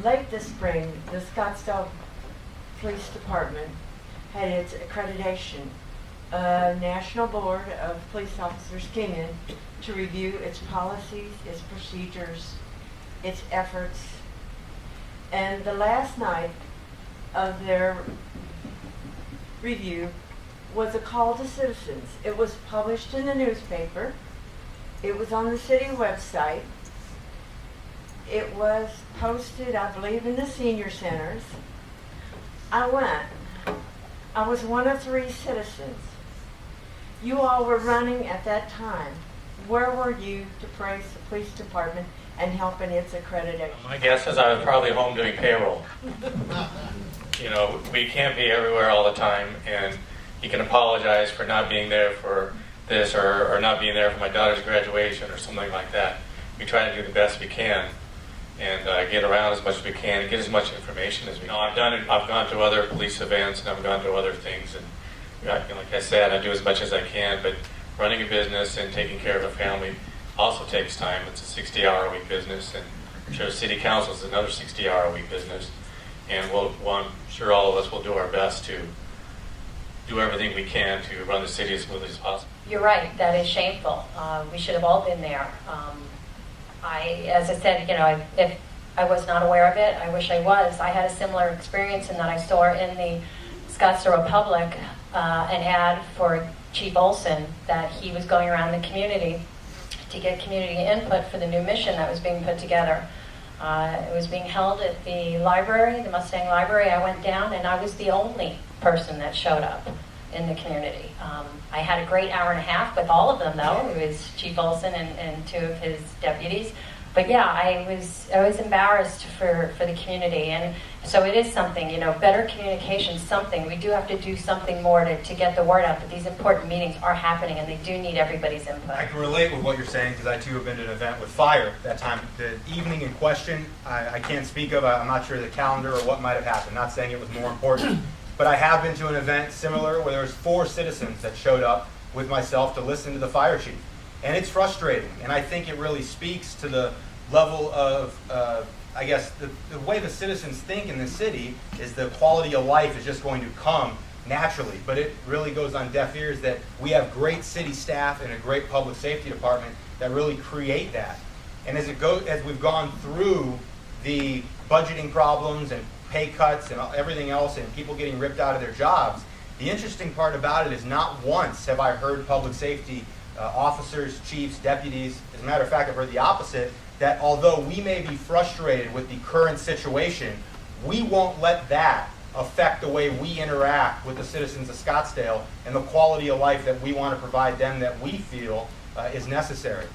late this spring, the Scottsdale Police Department had its accreditation. A National Board of Police Officers came in to review its policies, its procedures, its efforts. And the last night of their review was a call to citizens. It was published in the newspaper. It was on the city website. It was posted, I believe, in the senior centers. I went. I was one of 3 citizens. You all were running at that time. Where were you to praise the police department and help in its accreditation? My guess is I was probably home doing payroll. You know, we can't be everywhere all the time, and you can apologize for not being there for this or not being there for my daughter's graduation or something like that. We try to do the best we can and get around as much as we can and get as much information as we can. I've gone to other police events and I've gone to other things, and like I said, I do as much as I can, but running a business and taking care of a family also takes time. It's a 60-hour-a-week business, and I'm sure City Council is another 60-hour-a-week business, and I'm sure all of us will do our best to do everything we can to run the city as smoothly as possible. You're right, that is shameful. We should have all been there. As I said, if I was not aware of it, I wish I was. I had a similar experience in that I saw in the Scottsdale Republic an ad for Chief Olson that he was going around the community to get community input for the new mission that was being put together. It was being held at the library, the Mustang Library. I went down and I was the only person that showed up in the community. I had a great hour and a half with all of them, though. It was Chief Olson and 2 of his deputies. But yeah, I was embarrassed for the community, and so it is something, better communication, something. We do have to do something more to get the word out that these important meetings are happening and they do need everybody's input. I can relate with what you're saying because I too have been to an event with fire that time. The evening in question, I can't speak of. I'm not sure the calendar or what might have happened. Not saying it was more important, but I have been to an event similar where there was 4 citizens that showed up with myself to listen to the fire chief, and it's frustrating. And I think it really speaks to the level of, I guess, the way the citizens think in the city is the quality of life is just going to come naturally. But it really goes on deaf ears that we have great city staff and a great public safety department that really create that. And as we've gone through the budgeting problems and pay cuts and everything else and people getting ripped out of their jobs, the interesting part about it is not once have I heard public safety officers, chiefs, deputies, as a matter of fact, I've heard the opposite, that although we may be frustrated with the current situation, we won't let that affect the way we interact with the citizens of Scottsdale and the quality of life that we want to provide them that we feel is necessary.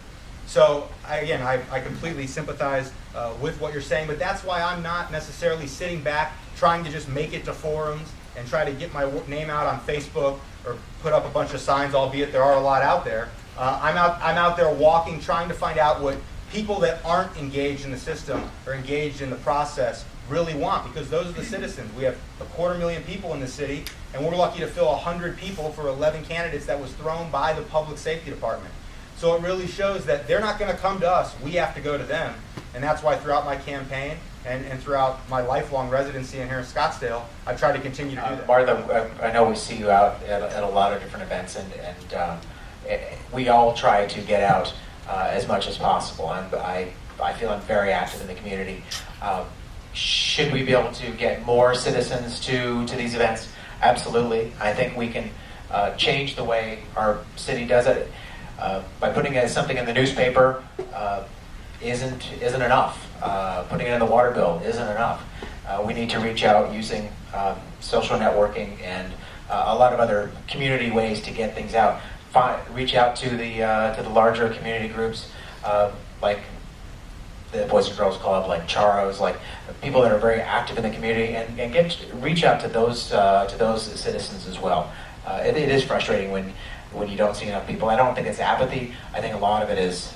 So again, I completely sympathize with what you're saying, but that's why I'm not necessarily sitting back trying to just make it to forums and try to get my name out on Facebook or put up a bunch of signs, albeit there are a lot out there. I'm out there walking, trying to find out what people that aren't engaged in the system or engaged in the process really want, because those are the citizens. We have 250,000 people in the city, and we're lucky to fill 100 people for 11 candidates that was thrown by the public safety department. So it really shows that they're not going to come to us. We have to go to them. And that's why throughout my campaign and throughout my lifelong residency in here in Scottsdale, I've tried to continue to do that. Martha, I know we see you out at a lot of different events, and we all try to get out as much as possible. I feel I'm very active in the community. Should we be able to get more citizens to these events? Absolutely. I think we can change the way our city does it. By putting something in the newspaper isn't enough. Putting it in the water bill isn't enough. We need to reach out using social networking and a lot of other community ways to get things out. Reach out to the larger community groups like the Boys and Girls Club, like Charos, like people that are very active in the community, and reach out to those citizens as well. It is frustrating when you don't see enough people. I don't think it's apathy. I think a lot of it is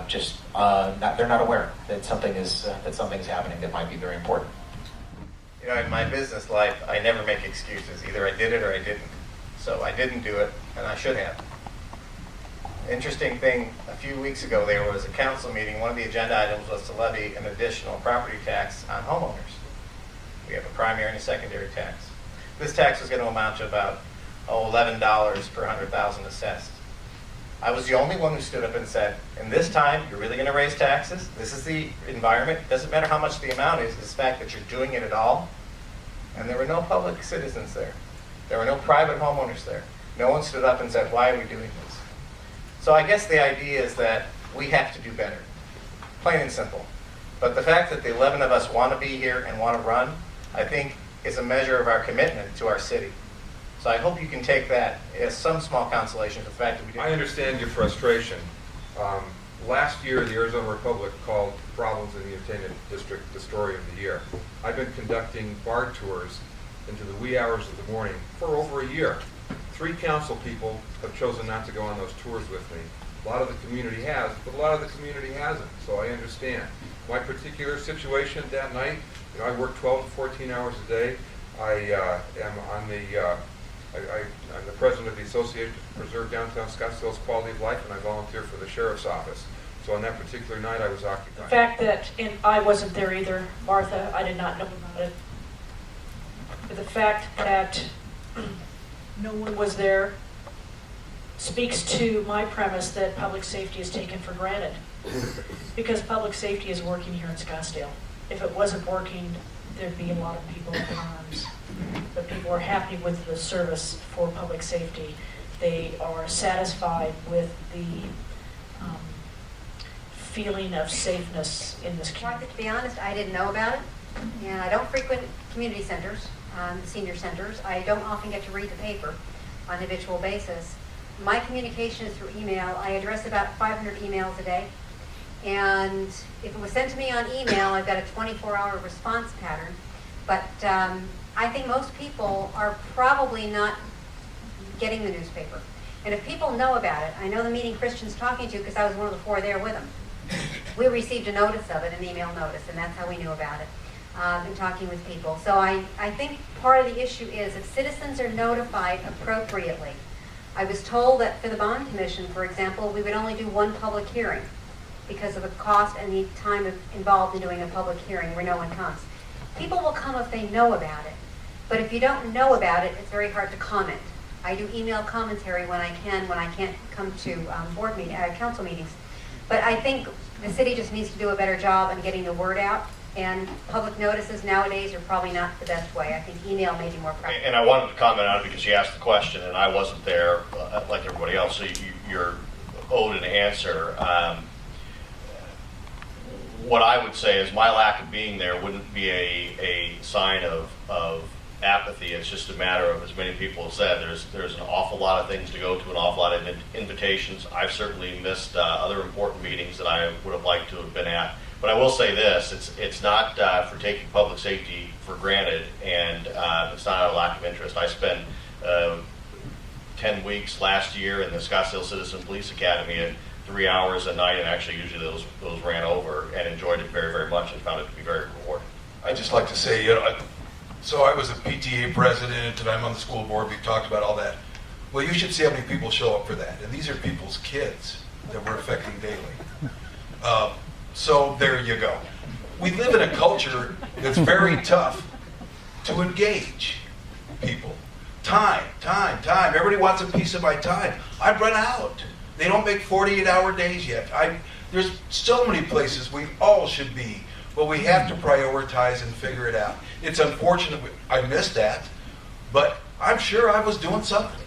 just they're not aware that something's happening that might be very important. You know, in my business life, I never make excuses. Either I did it or I didn't. So I didn't do it, and I should have. Interesting thing, a few weeks ago there was a council meeting. One of the agenda items was to levy an additional property tax on homeowners. We have a primary and a secondary tax. This tax was going to amount to about $11 per 100,000 assessed. I was the only one who stood up and said, in this time, you're really going to raise taxes? This is the environment. It doesn't matter how much the amount is, it's the fact that you're doing it at all. And there were no public citizens there. There were no private homeowners there. No one stood up and said, why are we doing this? So I guess the idea is that we have to do better, plain and simple. But the fact that the 11 of us want to be here and want to run, I think is a measure of our commitment to our city. So I hope you can take that as some small consolation for the fact that we didn't. I understand your frustration. Last year, the Arizona Republic called problems in the Entertainment District the story of the year. I've been conducting bar tours into the wee hours of the morning for over a year. 3 council people have chosen not to go on those tours with me. A lot of the community has, but a lot of the community hasn't, so I understand. My particular situation that night, I work 12 to 14 hours a day. I'm the president of the Association to Preserve Downtown Scottsdale's Quality of Life, and I volunteer for the Sheriff's Office. So on that particular night, I was occupied. The fact that, and I wasn't there either, Martha, I did not know about it. But the fact that no one was there speaks to my premise that public safety is taken for granted. Because public safety is working here in Scottsdale. If it wasn't working, there'd be a lot of people in arms. But people are happy with the service for public safety. They are satisfied with the feeling of safeness in this community. Martha, to be honest, I didn't know about it. And I don't frequent community centers, the senior centers. I don't often get to read the paper on a habitual basis. My communication is through email. I address about 500 emails a day. And if it was sent to me on email, I've got a 24-hour response pattern. But I think most people are probably not getting the newspaper. And if people know about it, I know the meeting Christian's talking to because I was one of the 4 there with him. We received a notice of it, an email notice, and that's how we knew about it, in talking with people. So I think part of the issue is if citizens are notified appropriately. I was told that for the bond commission, for example, we would only do 1 public hearing because of the cost and the time involved in doing a public hearing where no one comes. People will come if they know about it. But if you don't know about it, it's very hard to comment. I do email commentary when I can't come to council meetings. But I think the city just needs to do a better job on getting the word out. And public notices nowadays are probably not the best way. I think email may be more practical. And I wanted to comment on it because you asked the question and I wasn't there like everybody else, so you're owed an answer. What I would say is my lack of being there wouldn't be a sign of apathy. It's just a matter of, as many people have said, there's an awful lot of things to go to, an awful lot of invitations. I've certainly missed other important meetings that I would have liked to have been at. But I will say this, it's not for taking public safety for granted, and it's not a lack of interest. I spent 10 weeks last year in the Scottsdale Citizen Police Academy at 3 hours a night, and actually usually those ran over, and enjoyed it very, very much and found it to be very rewarding. I'd just like to say, so I was a PTA president and I'm on the school board, we've talked about all that. Well, you should see how many people show up for that. And these are people's kids that we're affecting daily. So there you go. We live in a culture that's very tough to engage people. Time. Everybody wants a piece of my time. I've run out. They don't make 48-hour days yet. There's so many places we all should be, but we have to prioritize and figure it out. It's unfortunate I missed that, but I'm sure I was doing something.